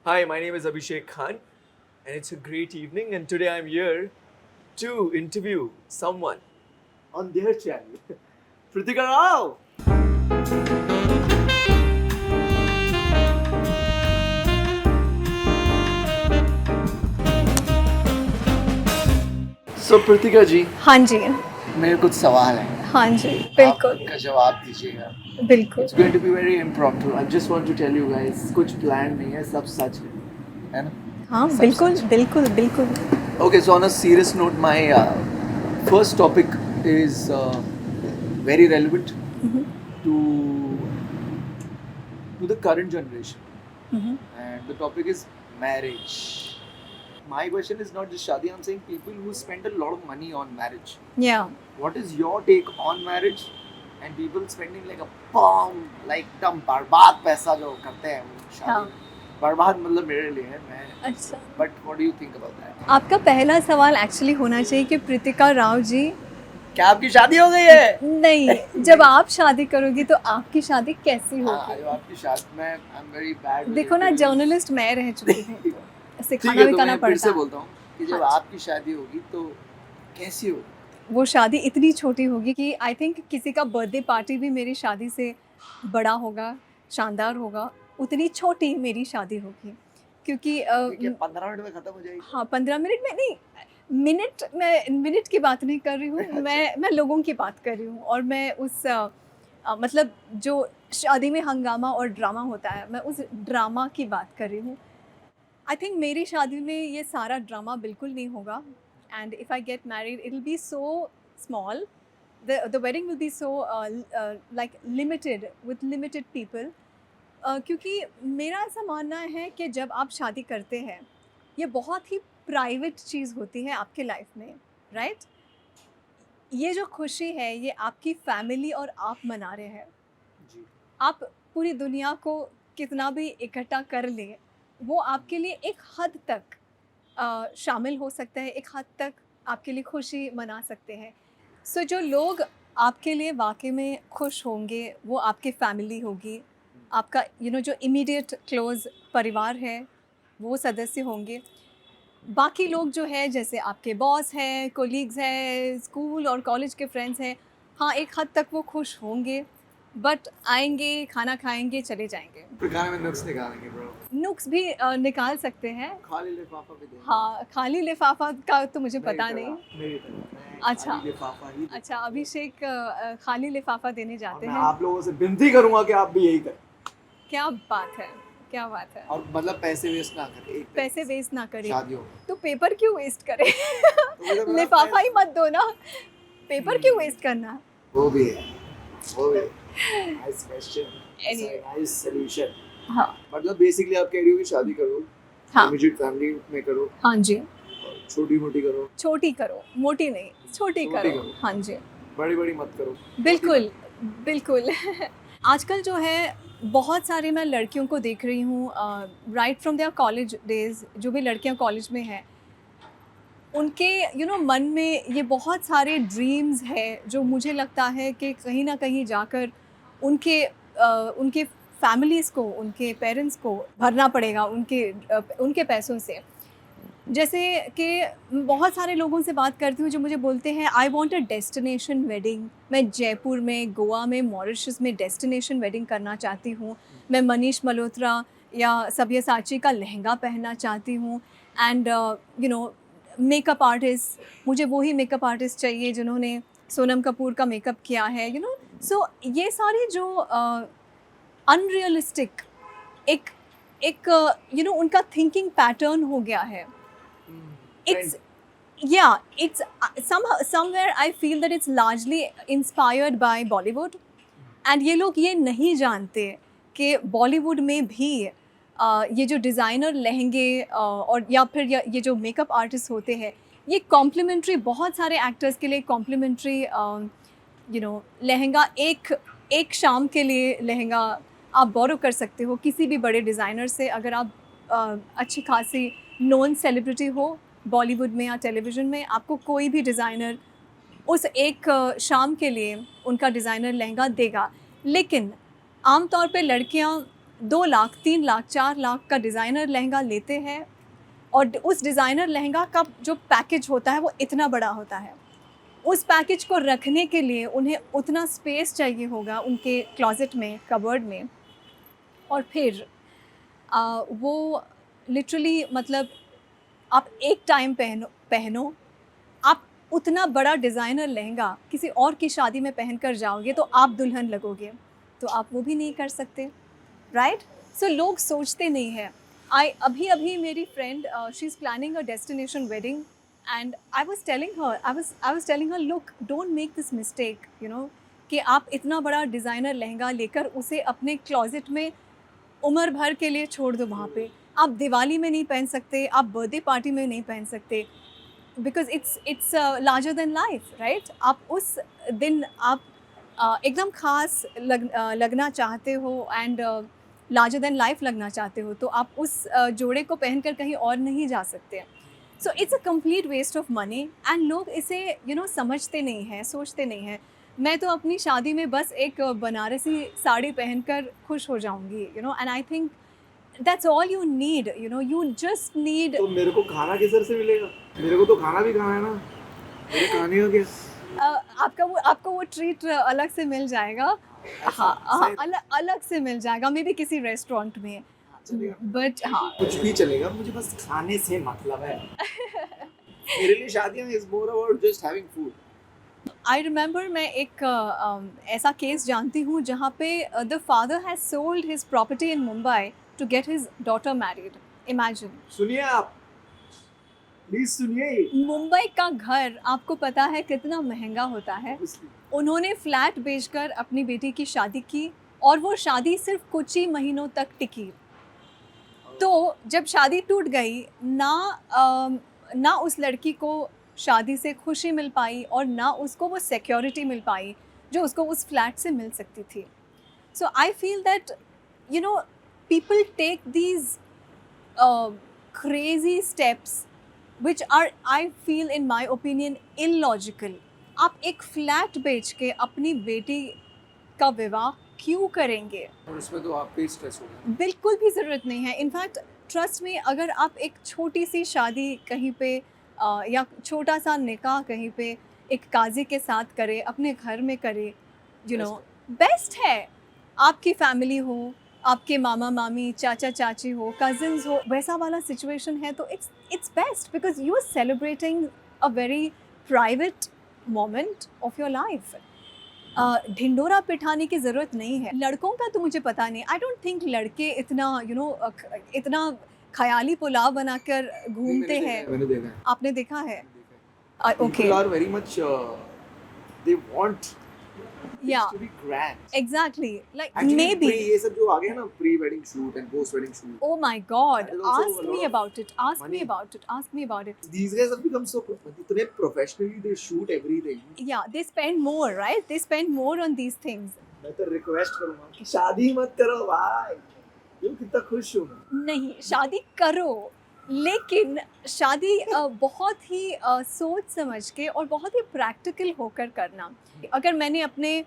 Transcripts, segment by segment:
Hi, my name is Abhishek Khan, and it's a great evening. And today I'm here to interview someone on their channel, Pritika Rao. So, Pritika ji, हाँ जी, मेरे कुछ सवाल हैं हाँ जी, बिल्कुल, आपका जवाब दीजिएगा. बिल्कुल। It's going to be very impromptu. I just want to tell you guys, कुछ plan नहीं है, सब सच है ना? हाँ, सब बिल्कुल, सच. बिल्कुल, बिल्कुल। Okay, so on a serious note, my first topic is very relevant Mhm, to the current generation, mhm, and the topic is marriage. My question is not just shadi. I'm saying people who spend a lot of money on marriage. Yeah, What is your take on marriage? And people spending like a bomb, like एकदम बर्बाद पैसा जो करते हैं वो शादी हाँ, में. बर्बाद मतलब मेरे लिए है मैं. अच्छा। But what do you think about that? आपका पहला सवाल एक्चुअली होना चाहिए कि प्रीतिका राव जी क्या आपकी शादी हो गई है? नहीं, जब आप शादी करोगी तो आपकी शादी कैसी हाँ, होगी? जो आपकी शादी में आई एम वेरी बैड. देखो ना, जर्नलिस्ट मैं रह चुकी हूँ, तो ठीक सिखाना है, भी तो करना मैं फिर से पड़ता है। बोलता हूँ कि जब हाँ जी। आपकी शादी होगी तो कैसी होगी? वो शादी इतनी छोटी होगी कि आई थिंक किसी का बर्थडे पार्टी भी मेरी शादी से बड़ा होगा, शानदार होगा, उतनी छोटी मेरी शादी होगी। क्योंकि ठीक है, 15 मिनट में खत्म हो जाएगी. हाँ, 15 मिनट में नहीं, मैं मिनट की बात नहीं कर रही हूँ, अच्छा. मैं लोगों की बात कर रही हूँ और मैं उस मतलब जो शादी में हंगामा और ड्रामा होता है, मैं उस ड्रामा की बात कर रही हूँ। आई थिंक मेरी शादी में ये सारा ड्रामा बिल्कुल नहीं होगा and if I get married it will be so small, the wedding will be so like limited with limited people, क्योंकि मेरा ऐसा मानना है कि जब आप शादी करते हैं ये बहुत ही प्राइवेट चीज़ होती है आपके लाइफ में, राइट? ये जो खुशी है ये आपकी फैमिली और आप मना रहे हैं। जी. आप पूरी दुनिया को कितना भी इकट्ठा कर लें, वो आपके लिए एक हद तक शामिल हो सकता है, एक हद तक आपके लिए खुशी मना सकते हैं। सो जो लोग आपके लिए वाक़ई में खुश होंगे, वो आपकी फैमिली होगी, आपका जो इमीडिएट क्लोज़ परिवार है, वो सदस्य होंगे। बाकी लोग जो है जैसे आपके बॉस हैं, कोलीग्स हैं, स्कूल और कॉलेज के फ्रेंड्स हैं, हाँ, एक हद तक वो खुश होंगे, बट आएँगे, खाना खाएँगे, चले जाएँगे। फिर खाने में नुक्स निकालेंगे ब्रो. नुक्स भी निकाल सकते हैं। खाली लिफाफा भी देंगे. हाँ, खाली लिफ़ाफ़ा का तो मुझे पता मेरी नहीं। तरह, मेरी तरह. मैं अच्छा, खाली लिफाफा ही दूंगा. अच्छा, अभिषेक खाली लिफ़ाफ़ा देने और जाते मैं हैं। आप लोगों से विनती करूंगा कि आप भी यही करें. क्या बात है! क्या बात है! और मतलब पैसे वेस्ट ना करें. एक पैसे वेस्ट ना करें, शादियों में. तो पेपर क्यों वेस्ट करें? मुझे बोला लिफ़ाफ़ा ही पैसे- मत दो ना, पेपर क्यों वेस्ट करना? वो भी है, वो भी है. Nice question. Anyway. Nice solution. हाँ, मतलब बेसिकली आप कह रही हो कि शादी करो, हाँ, इमीडिएट फैमिली में करो, हाँ जी। और छोटी मोटी करो, छोटी करो, मोटी नहीं, छोटी छोटी करो। करो. हाँ जी, बड़ी बड़ी मत करो. बिल्कुल, बिल्कुल। आजकल जो है बहुत सारी मैं लड़कियों को देख रही हूँ, right from their college days, जो भी लड़कियाँ कॉलेज में हैं, उनके मन में ये बहुत सारे ड्रीम्स हैं जो मुझे लगता है कि कहीं न कहीं जाकर उनके फैमिलीज़ को, उनके पेरेंट्स को भरना पड़ेगा उनके पैसों से। जैसे कि बहुत सारे लोगों से बात करती हूँ जो मुझे बोलते हैं I want a destination wedding, मैं जयपुर में, गोवा में, मॉरिशस में डेस्टिनेशन वेडिंग करना चाहती हूँ। मैं मनीष मल्होत्रा या सब्यसाची का लहंगा पहनना चाहती हूँ एंड मेकअप आर्टिस्ट, मुझे वही मेकअप आर्टिस्ट चाहिए जिन्होंने सोनम कपूर का मेकअप किया है, सो ये सारी जो अनरियलिस्टिक एक एक उनका थिंकिंग पैटर्न हो गया है। It's it's somewhere I feel that it's largely inspired by Bollywood, and ये लोग ये नहीं जानते कि बॉलीवुड में भी ये जो डिज़ाइनर लहंगे और या फिर ये जो मेकअप आर्टिस्ट होते हैं, ये कॉम्प्लीमेंट्री बहुत सारे एक्टर्स के लिए कॉम्प्लीमेंट्री लहंगा एक शाम के लिए लहंगा आप बोरो कर सकते हो किसी भी बड़े डिज़ाइनर से, अगर आप अच्छी खासी नोन सेलिब्रिटी हो बॉलीवुड में या टेलीविज़न में, आपको कोई भी डिज़ाइनर उस एक शाम के लिए उनका डिज़ाइनर लहंगा देगा। लेकिन आम तौर पे लड़कियां 2 लाख, 3 लाख, 4 लाख का डिज़ाइनर लहंगा लेते हैं और उस डिज़ाइनर लहंगा का जो पैकेज होता है वो इतना बड़ा होता है। उस पैकेज को रखने के लिए उन्हें उतना स्पेस चाहिए होगा उनके क्लोज़ेट में, कबर्ड में, और फिर वो लिटरली मतलब आप एक टाइम पहनो, आप उतना बड़ा डिज़ाइनर लहंगा किसी और की शादी में पहनकर जाओगे तो आप दुल्हन लगोगे, तो आप वो भी नहीं कर सकते, राइट? सो लोग सोचते नहीं हैं। अभी मेरी friend she is planning a destination wedding and I was telling her look, don't make this mistake, you know, कि आप इतना बड़ा डिज़ाइनर लहंगा लेकर उसे अपने क्लोज़ेट में उम्र भर के लिए छोड़ दो वहाँ पे। आप दिवाली में नहीं पहन सकते, आप बर्थडे पार्टी में नहीं पहन सकते, because it's larger than life, right? आप उस दिन आप एकदम ख़ास लगना चाहते हो एंड लार्जर देन लाइफ लगना चाहते हो, तो आप उस जोड़े को पहनकर कहीं और नहीं जा सकते। So it's a complete waste of money and लोग इसे समझते नहीं हैं, सोचते नहीं हैं। मैं तो अपनी शादी में बस एक बनारसी साड़ी पहनकर खुश हो जाऊंगी, and I think that's all you need, you just need. तो मेरे को खाना किधर से मिलेगा? मेरे को तो खाना भी खाना है ना, मेरे खाने का क्या? आपको वो ट्रीट अलग से मिल जाएगा। हाँ, अलग से मिल जाएगा, मे बी किसी रेस्टोरेंट में, बट हाँ कुछ भी चलेगा, मुझे बस खाने से मतलब है। मेरे लिए शादियां is more about just having food. I remember मैं एक ऐसा केस जानती हूँ जहाँ पे the father has sold his property in Mumbai to get his daughter married. Imagine, सुनिए आप, प्लीज सुनिए। मुंबई का घर आपको पता है कितना महंगा होता है। उन्होंने फ्लैट बेचकर अपनी बेटी की शादी की और वो शादी सिर्फ कुछ ही महीनों तक टिकी। तो जब शादी टूट गई ना उस लड़की को शादी से खुशी मिल पाई और ना उसको वो सिक्योरिटी मिल पाई जो उसको उस फ्लैट से मिल सकती थी। So I feel that people take these crazy steps which are, I feel in my opinion, illogical. आप एक फ्लैट बेच के अपनी बेटी का विवाह क्यों करेंगे? और उसमें तो आपके ही स्ट्रेस होगा। बिल्कुल भी ज़रूरत नहीं है। इनफैक्ट ट्रस्ट में, अगर आप एक छोटी सी शादी कहीं पे या छोटा सा निकाह कहीं पे एक काजी के साथ करें, अपने घर में करें, बेस्ट है। आपकी फैमिली हो, आपके मामा मामी, चाचा चाची हो, कज़िन्स हो, वैसा वाला सिचुएशन है तो it's best, because you are celebrating a very private moment of your life. ढिंडोरा पिटाने की ज़रूरत नहीं है। लड़कों का तो मुझे पता नहीं, आई डोंट थिंक लड़के इतना इतना ख्याली पुलाव बनाकर घूमते हैं। मैंने देखा है। आपने देखा है? Okay, People are very much they want Yeah. things to be grand. Exactly, like Actually, maybe. ये सब जो आ गया ना, pre wedding shoot and post wedding shoot, Oh my God! That is also Ask a me lot of about it. Ask me money. about it. Ask me about it. these guys have become so इतने professionally they shoot everything. Yeah, they spend more, right? They spend more on these things. मैं तो request करूंगा कि शादी मत करो भाई, क्यों? कितना खुश हूँ मैं। नहीं, शादी करो, लेकिन शादी बहुत ही सोच समझ के और बहुत ही प्रैक्टिकल होकर करना। अगर मैंने अपने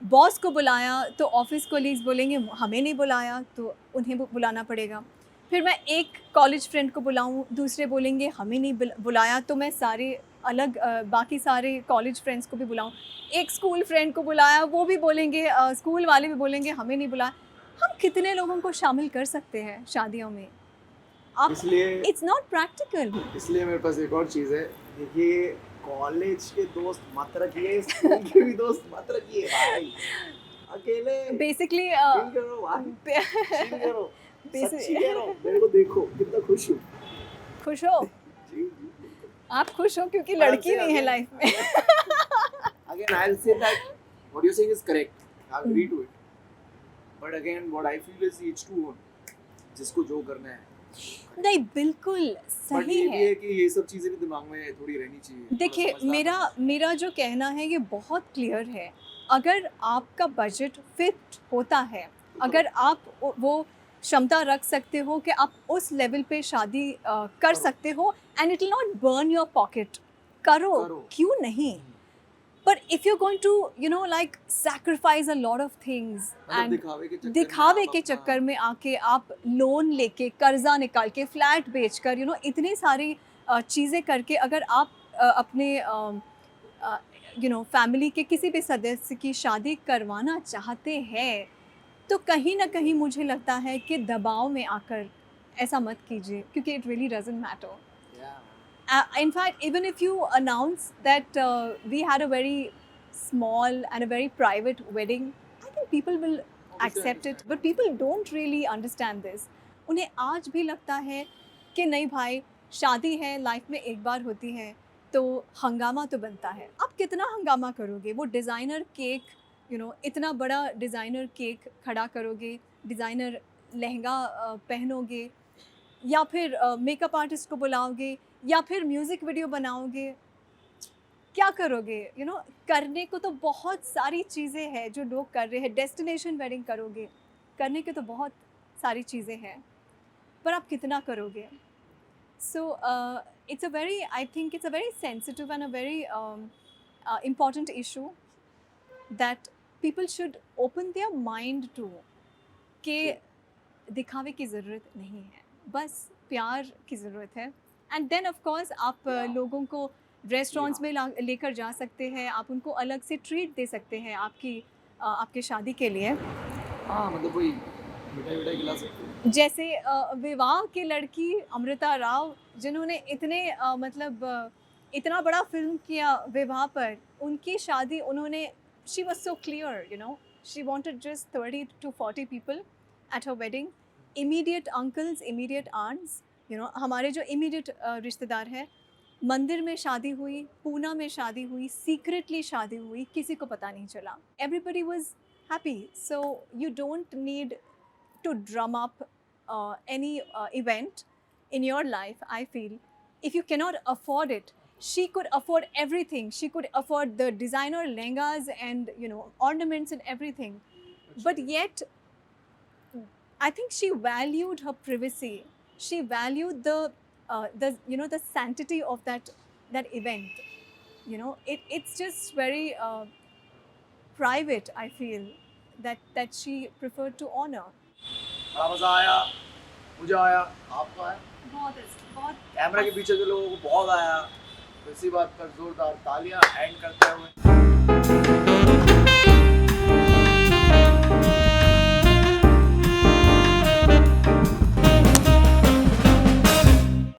बॉस को बुलाया तो ऑफिस कोलीग्स बोलेंगे हमें नहीं बुलाया, तो उन्हें बुलाना पड़ेगा। फिर मैं एक कॉलेज फ्रेंड को बुलाऊं, दूसरे बोलेंगे हमें नहीं बुलाया, तो मैं सारे अलग बाकी सारे कॉलेज फ्रेंड्स को भी बुलाऊं। एक स्कूल फ्रेंड को बुलाया, वो भी बोलेंगे, स्कूल वाले भी बोलेंगे हमें नहीं बुलाया। हम कितने लोगों को शामिल कर सकते हैं शादियों में? आप, इसलिए इट्स नॉट प्रैक्टिकल। इसलिए मेरे पास एक और चीज़ है, देखिए, कॉलेज के दोस्त मत रखिए, स्कूल के भी दोस्त मत रखिए भाई, अकेले बेसिकली chill करो भाई, chill करो, सच्ची कह रहा हूँ, मेरे को देखो कितना खुश हूँ। खुश हो? जी, बिल्कुल। आप खुश हो क्योंकि But I'll लड़की say नहीं है again- लाइफ में। Again, I'll say that what you're saying is correct. I agree to it. But again, what I feel is each to own. जिसको जो करना है। नहीं, बिल्कुल But सही ये भी है। है कि ये सब चीजें भी दिमाग में थोड़ी रहनी चाहिए। थोड़ा देखिए, समझदार मेरा जो कहना है ये बहुत क्लियर है। अगर आपका बजट फिट होता है, अगर आप वो क्षमता रख सकते हो कि आप उस लेवल पे शादी कर सकते हो and it will not burn your pocket, करो, करो। क्यों नहीं? But if you're going to, you know, like sacrifice a lot of things मतलब and दिखावे के के चक्कर में आप अपना- चक्कर में आके आप लोन लेके कर्जा निकाल के फ्लैट बेचकर, इतनी सारी चीज़ें करके अगर आप अपने फैमिली के किसी भी सदस्य की शादी करवाना चाहते हैं, तो कहीं ना कहीं मुझे लगता है कि दबाव में आकर ऐसा मत कीजिए, क्योंकि it really doesn't matter. In fact, even if you announce that we had a very small and a very private wedding, I think people will accept it. But people don't really understand this. उन्हें आज भी लगता है कि नहीं भाई, शादी है, लाइफ में एक बार होती है, तो हंगामा तो बनता है. आप कितना हंगामा करोगे? वो डिज़ाइनर केक, इतना बड़ा डिज़ाइनर केक खड़ा करोगे, डिज़ाइनर लहंगा पहनोगे, या फिर मेकअप आर्टिस्ट को बुलाओगे, या फिर म्यूज़िक वीडियो बनाओगे. क्या करोगे? करने को तो बहुत सारी चीज़ें हैं जो लोग कर रहे हैं. डेस्टिनेशन वेडिंग करोगे, करने के तो बहुत सारी चीज़ें हैं, पर आप कितना करोगे? सो it's a very sensitive and a very important issue that people should open their mind to, कि दिखावे की ज़रूरत नहीं है, बस प्यार की ज़रूरत है. एंड देन ऑफ कोर्स आप लोगों को रेस्टोरेंट्स में लेकर जा सकते हैं, आप उनको अलग से ट्रीट दे सकते हैं आपके शादी के लिए. हाँ मतलब वही मिठाई खिला सकते हैं. जैसे विवाह की लड़की अमृता राव, जिन्होंने इतना बड़ा फिल्म किया विवाह पर, उनकी शादी उन्होंने, she was so clear, she wanted just 30 to 40 people at her wedding. Immediate uncles, immediate aunts, हमारे जो इमीडिएट रिश्तेदार हैं. मंदिर में शादी हुई, पूना में शादी हुई, सीक्रेटली शादी हुई, किसी को पता नहीं चला. Everybody was happy. So you don't need to drum up any event in your life. I feel if you cannot afford it, she could afford everything. She could afford the designer lehengas and ornaments and everything. But yet I think she valued her privacy. She valued the sanctity of that event. It's just very private. I feel that she preferred to honor. बड़ा मजा आया, मुझे आया, आपको आया, बहुत camera के पीछे के लोगों को बहुत आया. तो इसी बात पर जोरदार तालियां एंड करते हुए